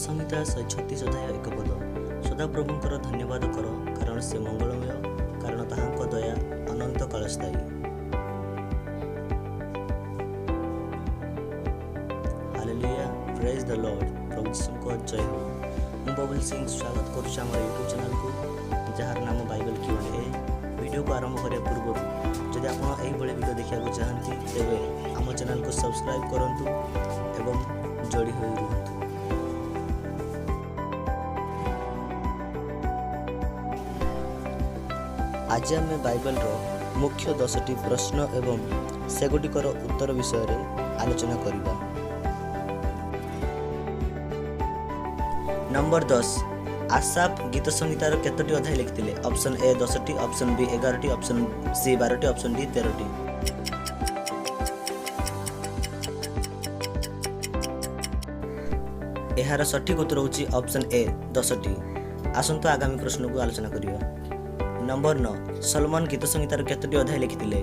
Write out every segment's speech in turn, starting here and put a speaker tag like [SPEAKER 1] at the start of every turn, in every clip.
[SPEAKER 1] संहिता 136 अध्याय 1 पद। सदाप्रभुंकर धन्यवाद कर कारण से मंगलमय, कारण ताहांक दया अनंत कालस्थायी। Hallelujah, praise the lord. प्रभु यीशुଙ୍କ जय हो। ମୁଁ ବବୁଲ ସିଂ ସ୍ୱାଗତ କରୁଛି ଆମର ୟୁଟ୍ୟୁବ୍ ଚ୍ୟାନେଲକୁ, ଯାହାର ନାମ ବାଇବେଲ Q&A। ଭିଡ଼ିଓକୁ ଆରମ୍ଭ କରିବା ପୂର୍ବରୁ ଯଦି ଆପଣ ଏହିଭଳି ଭିଡ଼ିଓ ଦେଖିବାକୁ ଚାହାନ୍ତି ତେବେ ଆମ ଚ୍ୟାନେଲକୁ ସବସ୍କ୍ରାଇବ୍ କରନ୍ତୁ ଏବଂ ଯୋଡ଼ି ହୋଇ ରୁହନ୍ତୁ। आज आम बाइबल मुख्य 10टी प्रश्न एवं सेगुड़िकर उत्तर विषय रे आलोचना करिबा। नंबर 10, आसाफ गीत संहितार केतोटी अध्याय लिखिथिले? ऑप्शन ए 10टी, ऑप्शन बी 11टी, ऑप्शन सी 12टी, ऑप्शन डी 13टी। एहार सठिक उत्तर होची ऑप्शन ए 10टी। आसंतो आगामी प्रश्न को आलोचना करिबा। नंबर 9, सलमान गीत संहितार केतोटी अध्याय लिखिथिले?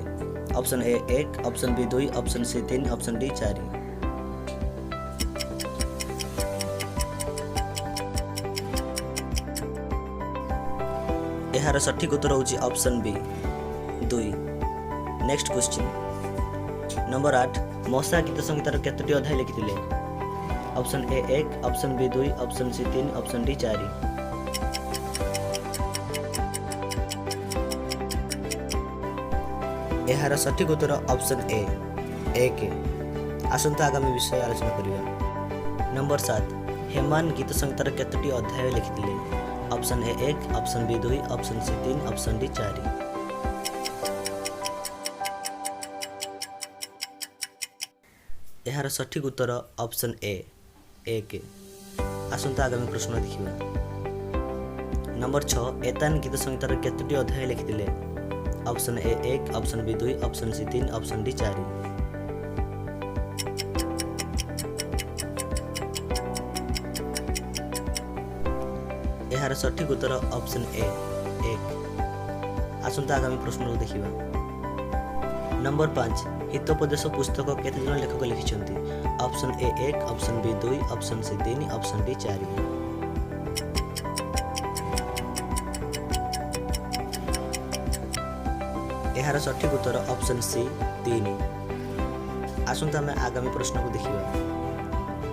[SPEAKER 1] Option A 1, option B 2, option C 3, option D 4। एहार सठिक उत्तर होची option B 2। Next question number 8, Moses गीत संहितार केतोटी अध्याय लिखिथिले? Option A 1, option B 2, option C 3, option D 4। एहार सठिक उत्तर ऑप्शन ए 1। आसंता आगामी विषय आलोचना करिबा। नंबर 7, हेमान गीत संहितार केतोटी अध्याय लिखिथिले? Option A 1, option B 2, option C 3, option D 4। एहार सठिक उत्तर ऑप्शन ए 1। आसंता आगामी प्रश्न देखिबा। नंबर 6, एतान गीत संहितार केतोटी अध्याय लिखिथिले? Option A 1, option B 2, option C 3, option D 4। एहार सठिक उत्तर ऑप्शन ए 1। आसंता आगामी प्रश्न को देखिबा। नंबर 5, हितोपदेश पुस्तक केते जन लेखक लिखिछंती? Option A 1, option B 2, option C 3, option D 4। एहार सठिक उत्तर ऑप्शन सी 3। आसंता में आगामी प्रश्न को देखिबा।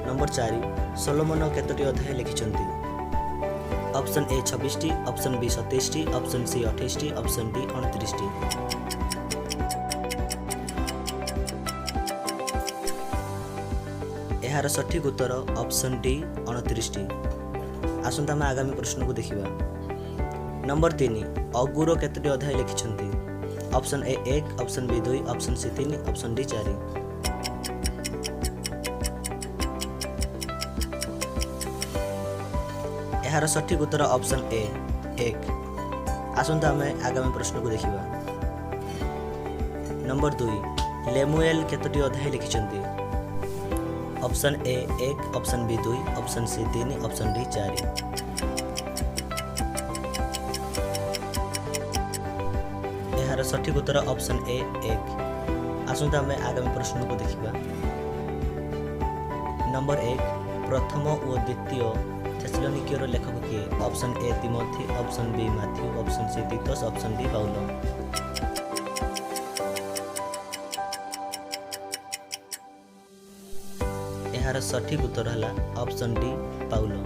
[SPEAKER 1] नंबर 4, सोलोमन केतोटी अध्याय लिखिछंती? ऑप्शन ए 26टी, ऑप्शन बी 27टी, ऑप्शन सी 28टी, ऑप्शन डी 29टी। एहार सठिक उत्तर ऑप्शन डी 29टी। आसंता में आगामी प्रश्न को देखिबा। नंबर 3, अगुर केतोटी अध्याय लिखिछंती? Option A 1, option B 2, option C 3, option D 4। एहार सठिक उत्तर ऑप्शन ए 1। आसंता में आगामी प्रश्न को देखिबा। नंबर 2, लेमुएल केतोटी अध्याय लिखिछंती? Option A 1, option B 2, option C 3, option D 4। एहार सठिक उत्तर ऑप्शन ए 1। आसंता में आगामी प्रश्न को देखिबा। नंबर 1, प्रथम और द्वितीय थेसलोनिकीयर लेखक किए? Option A Timothy, option B Matthew, option C Titus, option D Paul. एहार सठिक उत्तर हला ऑप्शन डी पाउलो।